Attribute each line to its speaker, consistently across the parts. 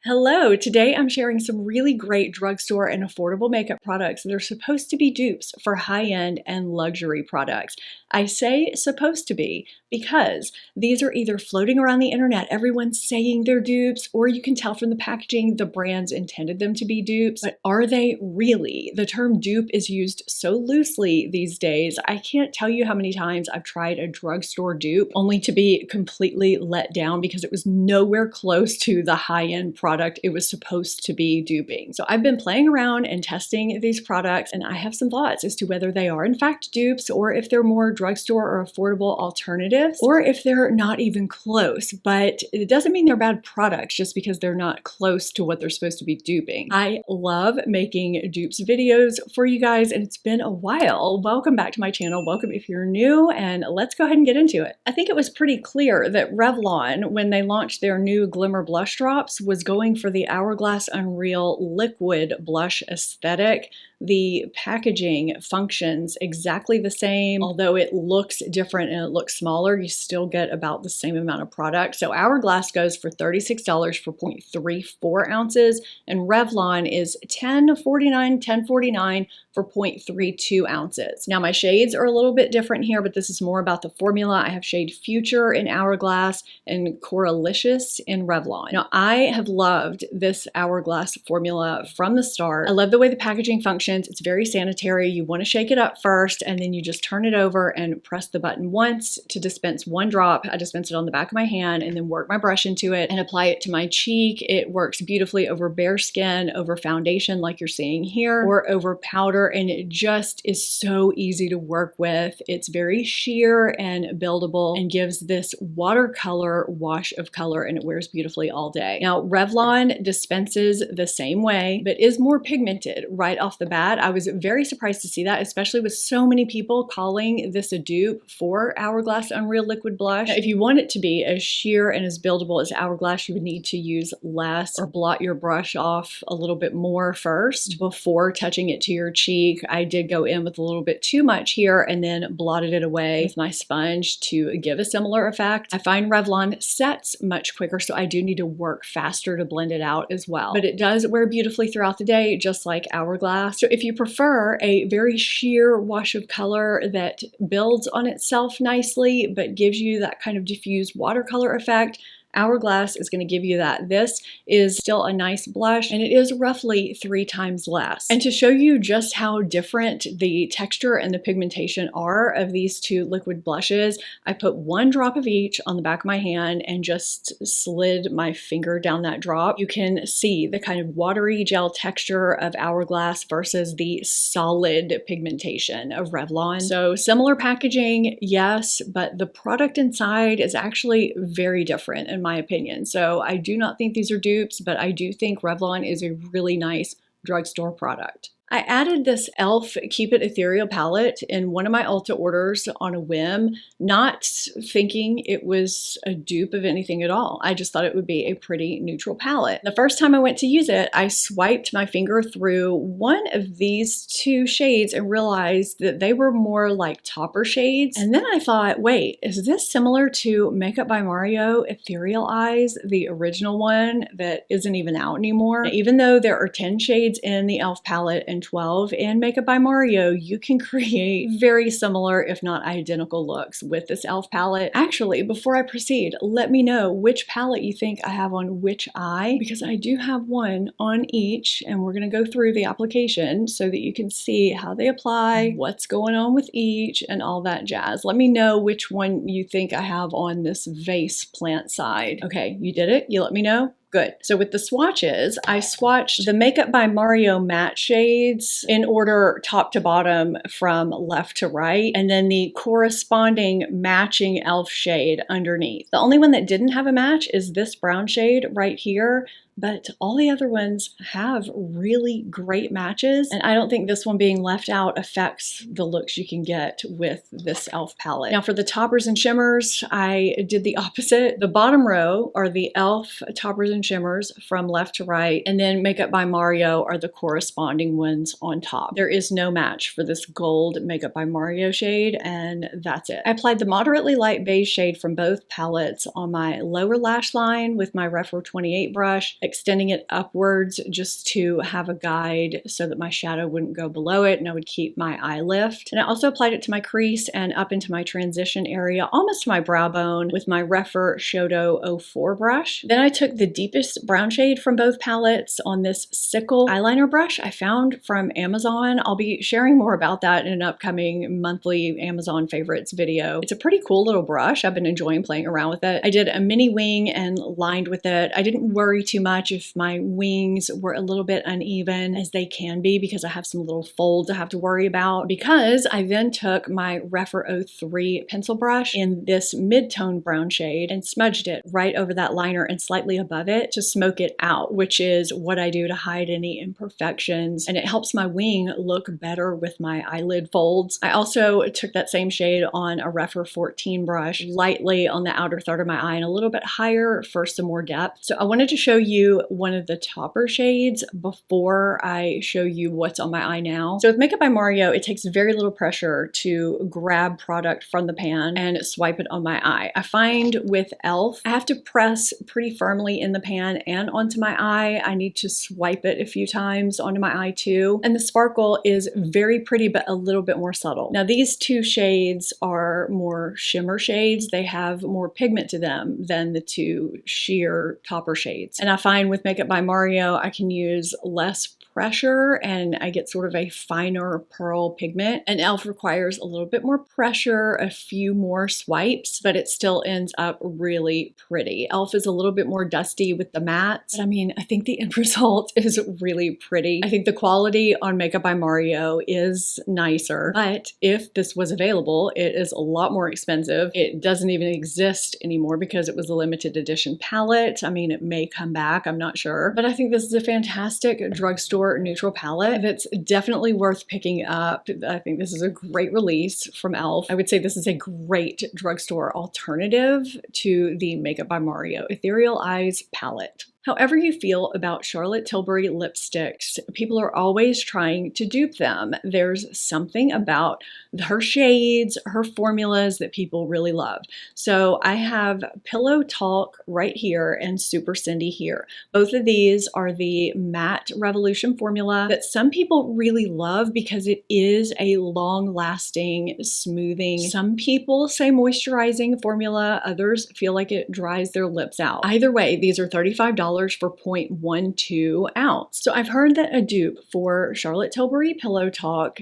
Speaker 1: Hello, today I'm sharing some really great drugstore and affordable makeup products that are supposed to be dupes for high-end and luxury products. I say supposed to be because these are either floating around the internet, everyone's saying they're dupes, or you can tell from the packaging the brands intended them to be dupes. But are they really? The term dupe is used so loosely these days. I can't tell you how many times I've tried a drugstore dupe only to be completely let down because it was nowhere close to the high-end product it was supposed to be duping. So I've been playing around and testing these products, and I have some thoughts as to whether they are in fact dupes, or if they're more drugstore or affordable alternatives, or if they're not even close. But it doesn't mean they're bad products just because they're not close to what they're supposed to be duping. I love making dupes videos for you guys, and it's been a while. Welcome back to my channel. Welcome if you're new, and let's go ahead and get into it. I think it was pretty clear that Revlon, when they launched their new Glimmer Blush Drops, was going for the Hourglass Unreal liquid blush aesthetic. The packaging functions exactly the same, although it looks different and it looks smaller, you still get about the same amount of product. So Hourglass goes for $36 for 0.34 ounces, and Revlon is $10.49 for 0.32 ounces. Now my shades are a little bit different here, but this is more about the formula. I have shade Future in Hourglass and Coralicious in Revlon. Now I have loved this Hourglass formula from the start. I love the way the packaging functions. It's very sanitary. You want to shake it up first, and then you just turn it over and press the button once to dispense one drop. I dispense it on the back of my hand and then work my brush into it and apply it to my cheek. It works beautifully over bare skin, over foundation like you're seeing here, or over powder, and it just is so easy to work with. It's very sheer and buildable and gives this watercolor wash of color, and it wears beautifully all day. Now, Revlon dispenses the same way, but is more pigmented right off the bat. I was very surprised to see that, especially with so many people calling this a dupe for Hourglass Unreal Liquid Blush. Now, if you want it to be as sheer and as buildable as Hourglass, you would need to use less or blot your brush off a little bit more first before touching it to your cheek. I did go in with a little bit too much here and then blotted it away with my sponge to give a similar effect. I find Revlon sets much quicker, so I do need to work faster to blend it out as well. But it does wear beautifully throughout the day, just like Hourglass. So if you prefer a very sheer wash of color that builds on itself nicely but gives you that kind of diffused watercolor effect, Hourglass is going to give you that. This is still a nice blush, and it is roughly 3 times less. And to show you just how different the texture and the pigmentation are of these two liquid blushes, I put 1 drop of each on the back of my hand and just slid my finger down that drop. You can see the kind of watery gel texture of Hourglass versus the solid pigmentation of Revlon. So similar packaging, yes, but the product inside is actually very different in my opinion. So I do not think these are dupes, but I do think Revlon is a really nice drugstore product. I added this e.l.f. Keep It Ethereal palette in one of my Ulta orders on a whim, not thinking it was a dupe of anything at all. I just thought it would be a pretty neutral palette. The first time I went to use it, I swiped my finger through one of these 2 shades and realized that they were more like topper shades. And then I thought, wait, is this similar to Makeup by Mario Ethereal Eyes, the original one that isn't even out anymore? Now, even though there are 10 shades in the e.l.f. palette and 12 in Makeup by Mario, you can create very similar, if not identical looks with this e.l.f. palette. Actually, before I proceed, let me know which palette you think I have on which eye, because I do have one on each, and we're going to go through the application so that you can see how they apply, what's going on with each, and all that jazz. Let me know which one you think I have on this vase plant side. Okay, you did it? You let me know? Good. So with the swatches, I swatched the Makeup by Mario matte shades in order top to bottom from left to right, and then the corresponding matching e.l.f. shade underneath. The only one that didn't have a match is this brown shade right here. but all the other ones have really great matches, and I don't think this one being left out affects the looks you can get with this e.l.f. palette. Now for the toppers and shimmers, I did the opposite. The bottom row are the e.l.f. toppers and shimmers from left to right, and then Makeup by Mario are the corresponding ones on top. There is no match for this gold Makeup by Mario shade, and that's it. I applied the moderately light beige shade from both palettes on my lower lash line with my Refer 28 brush, extending it upwards just to have a guide so that my shadow wouldn't go below it and I would keep my eye lift. And I also applied it to my crease and up into my transition area, almost to my brow bone, with my Refer Shoto 04 brush. Then I took the deepest brown shade from both palettes on this Sickle eyeliner brush I found from Amazon. I'll be sharing more about that in an upcoming monthly Amazon favorites video. It's a pretty cool little brush. I've been enjoying playing around with it. I did a mini wing and lined with it. I didn't worry too much if my wings were a little bit uneven, as they can be because I have some little folds I have to worry about, because I then took my Refer 03 pencil brush in this mid-tone brown shade and smudged it right over that liner and slightly above it to smoke it out, which is what I do to hide any imperfections, and it helps my wing look better with my eyelid folds. I also took that same shade on a Refer 14 brush, lightly on the outer third of my eye and a little bit higher for some more depth. So I wanted to show you one of the topper shades before I show you what's on my eye now. So with Makeup by Mario, it takes very little pressure to grab product from the pan and swipe it on my eye. I find with e.l.f., I have to press pretty firmly in the pan and onto my eye. I need to swipe it a few times onto my eye too. And the sparkle is very pretty, but a little bit more subtle. Now these two shades are more shimmer shades. They have more pigment to them than the two sheer topper shades. And I find with Makeup by Mario, I can use less pressure and I get sort of a finer pearl pigment. And e.l.f. requires a little bit more pressure, a few more swipes, but it still ends up really pretty. e.l.f. is a little bit more dusty with the mattes, but I mean, I think the end result is really pretty. I think the quality on Makeup by Mario is nicer, but if this was available, it is a lot more expensive. It doesn't even exist anymore because it was a limited edition palette. I mean, it may come back, I'm not sure, but I think this is a fantastic drugstore neutral palette that's definitely worth picking up. I think this is a great release from e.l.f. I would say this is a great drugstore alternative to the Makeup by Mario Ethereal Eyes palette. However you feel about Charlotte Tilbury lipsticks, people are always trying to dupe them. There's something about her shades, her formulas that people really love. So I have Pillow Talk right here and Super Cindy here. Both of these are the Matte Revolution formula that some people really love because it is a long-lasting smoothing. Some people say moisturizing formula, others feel like it dries their lips out. Either way, these are $35 for 0.12 ounce. So I've heard that a dupe for Charlotte Tilbury Pillow Talk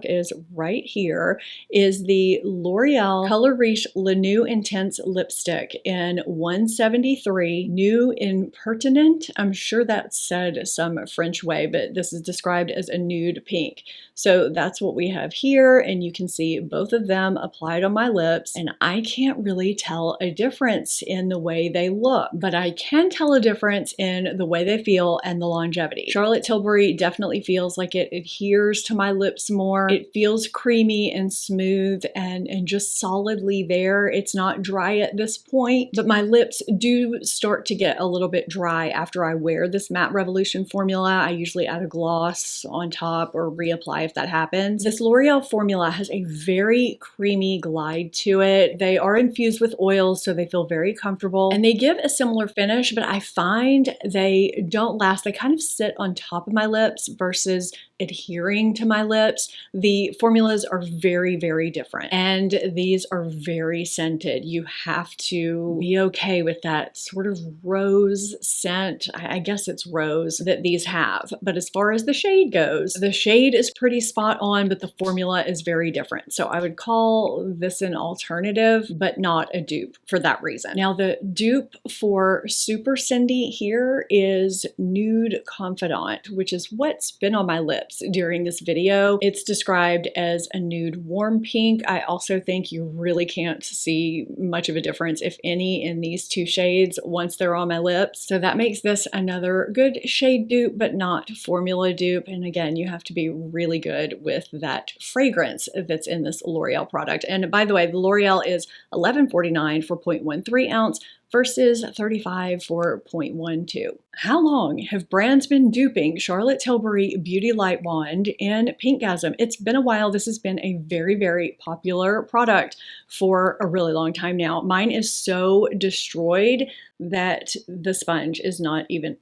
Speaker 1: is right here, is the L'Oreal Color Riche Le Nude Intense Lipstick in 173 Nude Impertinent. I'm sure that said some French way, but this is described as a nude pink. So that's what we have here, and you can see both of them applied on my lips, and I can't really tell a difference in the way they look, but I can tell a difference in the way they feel and the longevity. Charlotte Tilbury definitely feels like it adheres to my lips more. It feels creamy and smooth and just solidly there. It's not dry at this point, but my lips do start to get a little bit dry after I wear this Matte Revolution formula. I usually add a gloss on top or reapply if that happens. This L'Oreal formula has a very creamy glide to it. They are infused with oils, so they feel very comfortable, and they give a similar finish, but I find they don't last. They kind of sit on top of my lips versus adhering to my lips. The formulas are very, very different, and these are very scented. You have to be okay with that sort of rose scent. I guess it's rose that these have. But as far as the shade goes, the shade is pretty spot on, but the formula is very different. So I would call this an alternative, but not a dupe for that reason. Now the dupe for Super Cindy here is Nude Confidant, which is what's been on my lips during this video. It's described as a nude warm pink. I also think you really can't see much of a difference, if any, in these two shades once they're on my lips. So that makes this another good shade dupe, but not formula dupe. And again, you have to be really good with that fragrance that's in this L'Oreal product. And by the way, the L'Oreal is $11.49 for 0.13 ounce versus $35 for 0.12. How long have brands been duping Charlotte Tilbury Beauty Light Wand in Pinkgasm? It's been a while. This has been a very, very popular product for a really long time now. Mine is so destroyed that the sponge is not even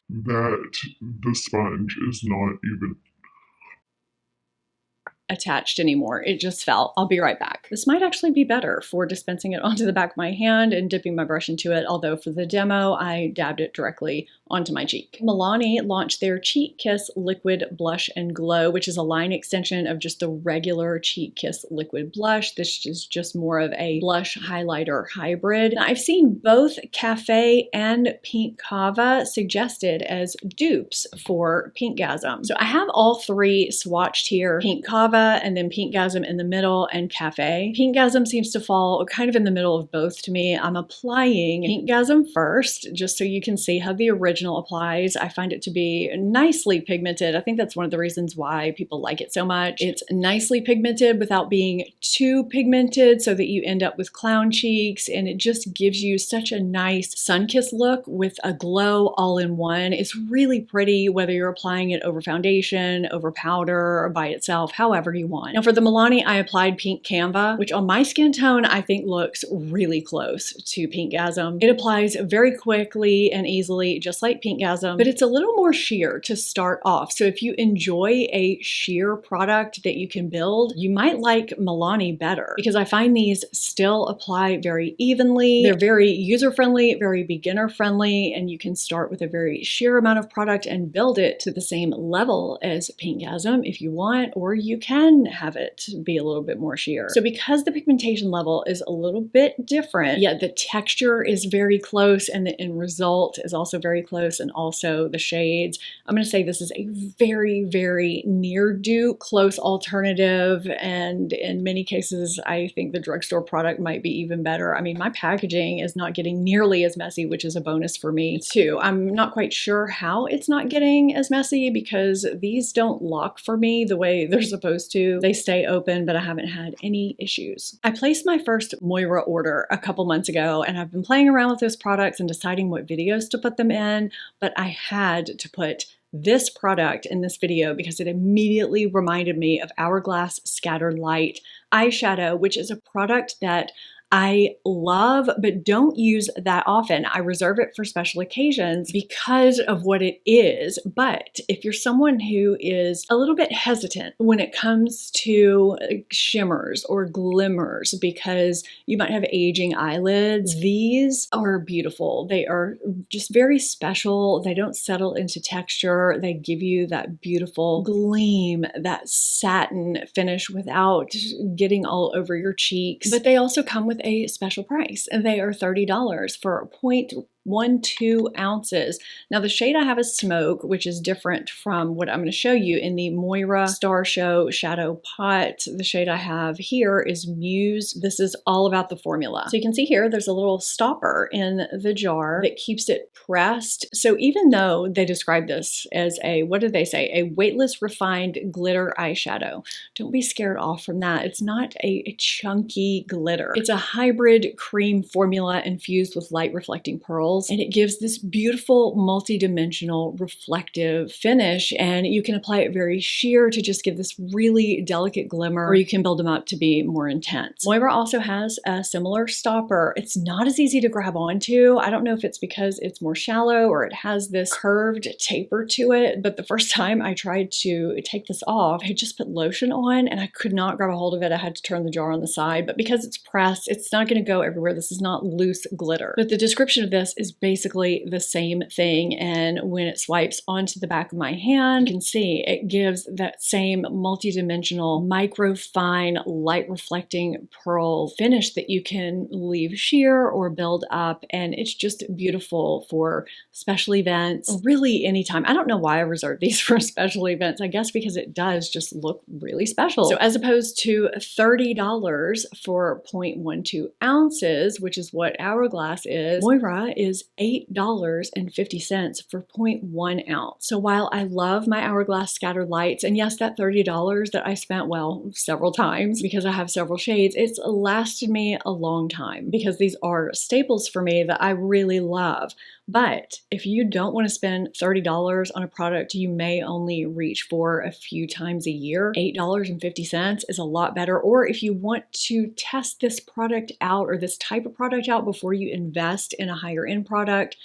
Speaker 2: that the sponge is not even
Speaker 1: attached anymore. It just fell. I'll be right back. This might actually be better for dispensing it onto the back of my hand and dipping my brush into it, although for the demo, I dabbed it directly onto my cheek. Milani launched their Cheek Kiss Liquid Blush and Glow, which is a line extension of just the regular Cheek Kiss Liquid Blush. This is just more of a blush highlighter hybrid. Now, I've seen both Cafe and Pink Kava suggested as dupes for Pinkgasm. So I have all three swatched here: Pink Kava, and then Pinkgasm in the middle, and Cafe. Pinkgasm seems to fall kind of in the middle of both to me. I'm applying Pinkgasm first, just so you can see how the original applies. I find it to be nicely pigmented. I think that's one of the reasons why people like it so much. It's nicely pigmented without being too pigmented so that you end up with clown cheeks, and it just gives you such a nice sun-kissed look with a glow all in one. It's really pretty whether you're applying it over foundation, over powder, or by itself, however you want. Now for the Milani, I applied Pink Canva, which on my skin tone I think looks really close to Pinkgasm. It applies very quickly and easily, just like Pinkgasm, but it's a little more sheer to start off. So if you enjoy a sheer product that you can build, you might like Milani better, because I find these still apply very evenly. They're very user-friendly, very beginner-friendly, and you can start with a very sheer amount of product and build it to the same level as Pinkgasm if you want, or you can have it be a little bit more sheer. So because the pigmentation level is a little bit different, yet the texture is very close and the end result is also very close, and also the shades, I'm going to say this is a very, very near dupe, close alternative, and in many cases I think the drugstore product might be even better. I mean, my packaging is not getting nearly as messy, which is a bonus for me too. I'm not quite sure how it's not getting as messy, because these don't lock for me the way they're supposed to. They stay open, but I haven't had any issues. I placed my first Moira order a couple months ago, and I've been playing around with those products and deciding what videos to put them in, but I had to put this product in this video because it immediately reminded me of Hourglass Scattered Light eyeshadow, which is a product that I love but don't use that often. I reserve it for special occasions because of what it is. But if you're someone who is a little bit hesitant when it comes to shimmers or glimmers because you might have aging eyelids, these are beautiful. They are just very special. They don't settle into texture. They give you that beautiful gleam, that satin finish without getting all over your cheeks. But they also come with a special price, and they are $30 for 0.12 ounces. Now the shade I have is Smoke, which is different from what I'm going to show you in the Moira Star Show Shadow Pot. The shade I have here is Muse. This is all about the formula. So you can see here there's a little stopper in the jar that keeps it pressed. So even though they describe this as a, what did they say? A weightless refined glitter eyeshadow. Don't be scared off from that. It's not a chunky glitter. It's a hybrid cream formula infused with light reflecting pearls, and it gives this beautiful multi-dimensional reflective finish, and you can apply it very sheer to just give this really delicate glimmer, or you can build them up to be more intense. Moira also has a similar stopper. It's not as easy to grab onto. I don't know if it's because it's more shallow or it has this curved taper to it, but the first time I tried to take this off, I just put lotion on and I could not grab a hold of it. I had to turn the jar on the side, but because it's pressed, it's not going to go everywhere. This is not loose glitter. But the description of this is basically the same thing, and when it swipes onto the back of my hand, you can see it gives that same multi-dimensional, micro fine, light reflecting pearl finish that you can leave sheer or build up, and it's just beautiful for special events, really anytime. I don't know why I reserve these for special events. I guess because it does just look really special. So as opposed to $30 for 0.12 ounces, which is what Hourglass is, Moira is $8.50 for 0.1 ounce. So while I love my Hourglass Scattered Lights, and yes, that $30 that I spent, well, several times because I have several shades, it's lasted me a long time because these are staples for me that I really love. But if you don't want to spend $30 on a product you may only reach for a few times a year, $8.50 is a lot better. Or if you want to test this product out or this type of product out before you invest in a higher end product,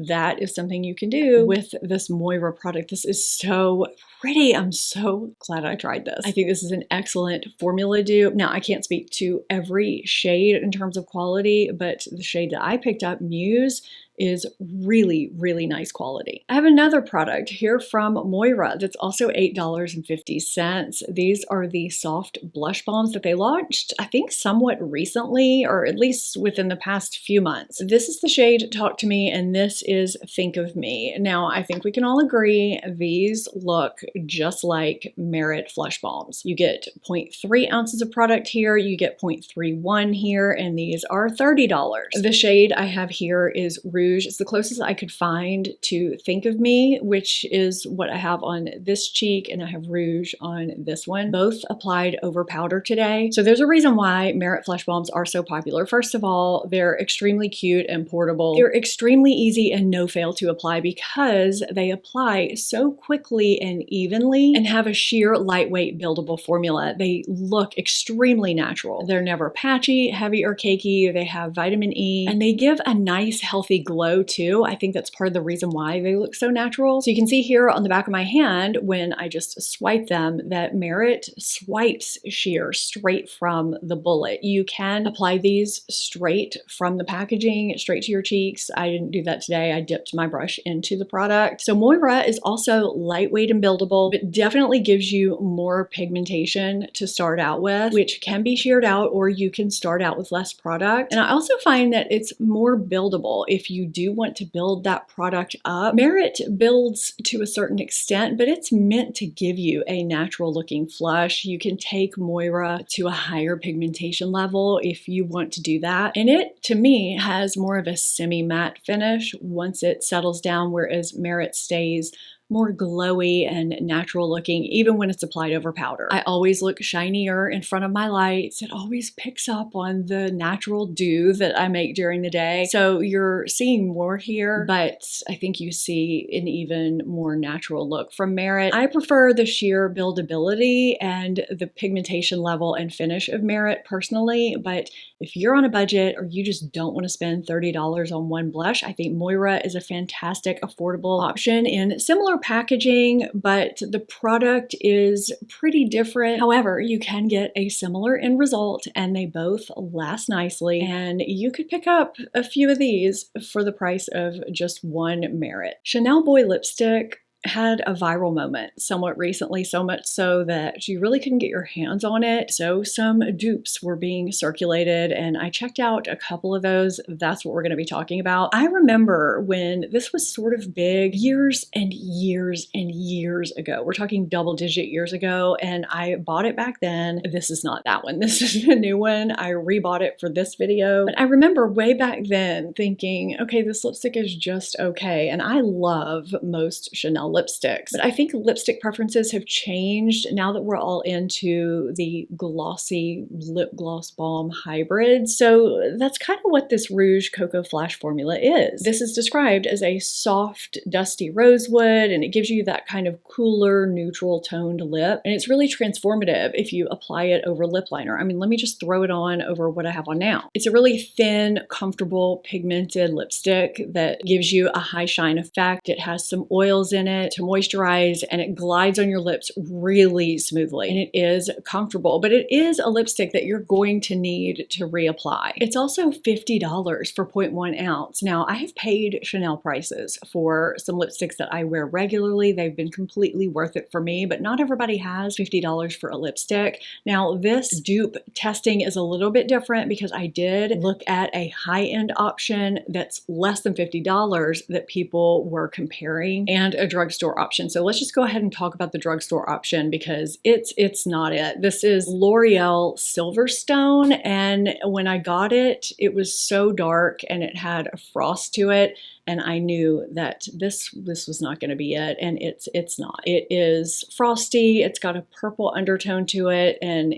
Speaker 1: that is something you can do with this Moira product. This is so pretty. I'm so glad I tried this. I think this is an excellent formula dupe. Now, I can't speak to every shade in terms of quality, but the shade that I picked up, Muse, is really, really nice quality. I have another product here from Moira that's also $8.50. These are the soft blush balms that they launched, I think somewhat recently, or at least within the past few months. This is the shade Talk to Me, and this is Think of Me. Now, I think we can all agree these look just like Merit Flush Balms. You get 0.3 ounces of product here, you get 0.31 here, and these are $30. The shade I have here is Rouge. It's the closest I could find to Think of Me, which is what I have on this cheek, and I have Rouge on this one. Both applied over powder today. So there's a reason why Merit Flush Balms are so popular. First of all, they're extremely cute and portable. They're extremely easy and no fail to apply because they apply so quickly and evenly and have a sheer lightweight buildable formula. They look extremely natural. They're never patchy, heavy, or cakey. They have vitamin E, and they give a nice healthy glow too. I think that's part of the reason why they look so natural. So you can see here on the back of my hand when I just swipe them that Merit swipes sheer straight from the bullet. You can apply these straight from the packaging, straight to your cheeks. I didn't do that today. I dipped my brush into the product. So Moira is also lightweight and buildable, but definitely gives you more pigmentation to start out with, which can be sheared out, or you can start out with less product. And I also find that it's more buildable if you do want to build that product up. Merit builds to a certain extent, but it's meant to give you a natural looking flush. You can take Moira to a higher pigmentation level if you want to do that. And it, to me, has more of a semi-matte finish once it settles down, whereas Merit stays more glowy and natural looking even when it's applied over powder. I always look shinier in front of my lights. It always picks up on the natural dew that I make during the day. So you're seeing more here, but I think you see an even more natural look from Merit. I prefer the sheer buildability and the pigmentation level and finish of Merit personally, but if you're on a budget or you just don't want to spend $30 on one blush, I think Moira is a fantastic affordable option in similar packaging, but the product is pretty different. However, you can get a similar end result and they both last nicely, and you could pick up a few of these for the price of just one Merit. Chanel Boy lipstick had a viral moment somewhat recently, so much so that you really couldn't get your hands on it. So some dupes were being circulated, and I checked out a couple of those. That's what we're going to be talking about. I remember when this was sort of big years and years and years ago. We're talking double-digit years ago, and I bought it back then. This is not that one. This is the new one. I rebought it for this video. But I remember way back then thinking, okay, this lipstick is just okay. And I love most Chanel lipsticks. But I think lipstick preferences have changed now that we're all into the glossy lip gloss balm hybrid. So that's kind of what this Rouge Cocoa Flash formula is. This is described as a soft, dusty rosewood, and it gives you that kind of cooler, neutral toned lip. And it's really transformative if you apply it over lip liner. I mean, let me just throw it on over what I have on now. It's a really thin, comfortable, pigmented lipstick that gives you a high shine effect. It has some oils in it to moisturize, and it glides on your lips really smoothly, and it is comfortable, but it is a lipstick that you're going to need to reapply. It's also $50 for 0.1 ounce. Now, I have paid Chanel prices for some lipsticks that I wear regularly. They've been completely worth it for me, but not everybody has $50 for a lipstick. Now, this dupe testing is a little bit different because I did look at a high-end option that's less than $50 that people were comparing, and a drugstore option. So let's just go ahead and talk about the drugstore option because it's not it. This is L'Oreal Silverstone, and when I got it, it was so dark and it had a frost to it, and I knew that this was not going to be it, and it's not. It is frosty, it's got a purple undertone to it, and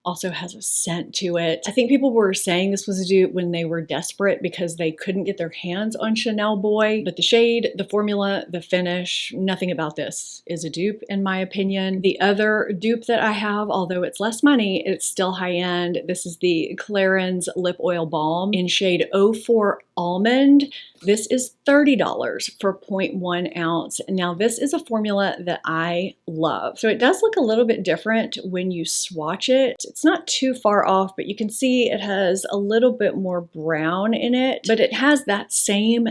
Speaker 1: Also has a scent to it. I think people were saying this was a dupe when they were desperate because they couldn't get their hands on Chanel Boy, but the shade, the formula, the finish, nothing about this is a dupe in my opinion. The other dupe that I have, although it's less money, it's still high end. This is the Clarins Lip Oil Balm in shade 04 Almond. This is $30 for 0.1 ounce. Now this is a formula that I love. So it does look a little bit different when you swatch it. It's not too far off, but you can see it has a little bit more brown in it, but it has that same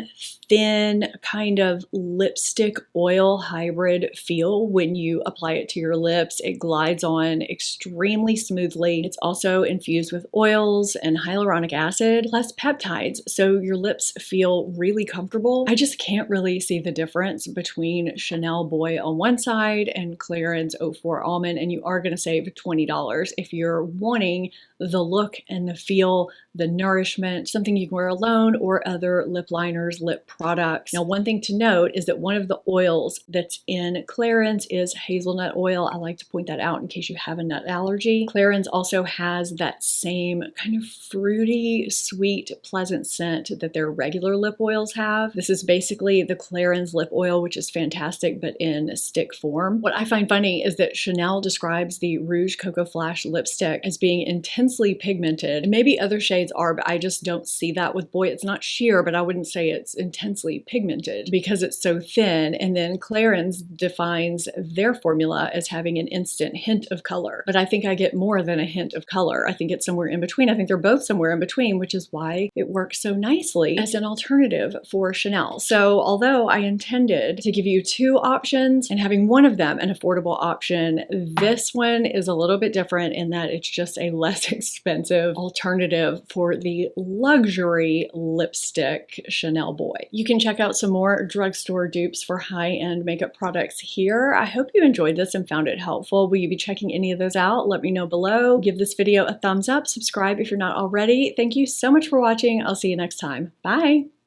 Speaker 1: thin kind of lipstick oil hybrid feel when you apply it to your lips. It glides on extremely smoothly. It's also infused with oils and hyaluronic acid plus peptides, so your lips feel really comfortable. I just can't really see the difference between Chanel Boy on one side and Clarins 04 Almond, and you are going to save $20 if you're wanting the look and the feel, the nourishment, something you can wear alone or other lip liners, lip products. Now, one thing to note is that one of the oils that's in Clarins is hazelnut oil. I like to point that out in case you have a nut allergy. Clarins also has that same kind of fruity, sweet, pleasant scent that their regular lip oils have. This is basically the Clarins lip oil, which is fantastic, but in stick form. What I find funny is that Chanel describes the Rouge Coco Flash lipstick as being intensely pigmented. And maybe other shades are, but I just don't see that with Boy. It's not sheer, but I wouldn't say it's intensely pigmented because it's so thin. And then Clarins defines their formula as having an instant hint of color. But I think I get more than a hint of color. I think it's somewhere in between. I think they're both somewhere in between, which is why it works so nicely as an alternative for Chanel. So although I intended to give you two options and having one of them an affordable option, this one is a little bit different in that it's just a less expensive alternative for the luxury lipstick Chanel Boy. You can check out some more drugstore dupes for high-end makeup products here. I hope you enjoyed this and found it helpful. Will you be checking any of those out? Let me know below. Give this video a thumbs up, subscribe if you're not already. Thank you so much for watching. I'll see you next time. Bye!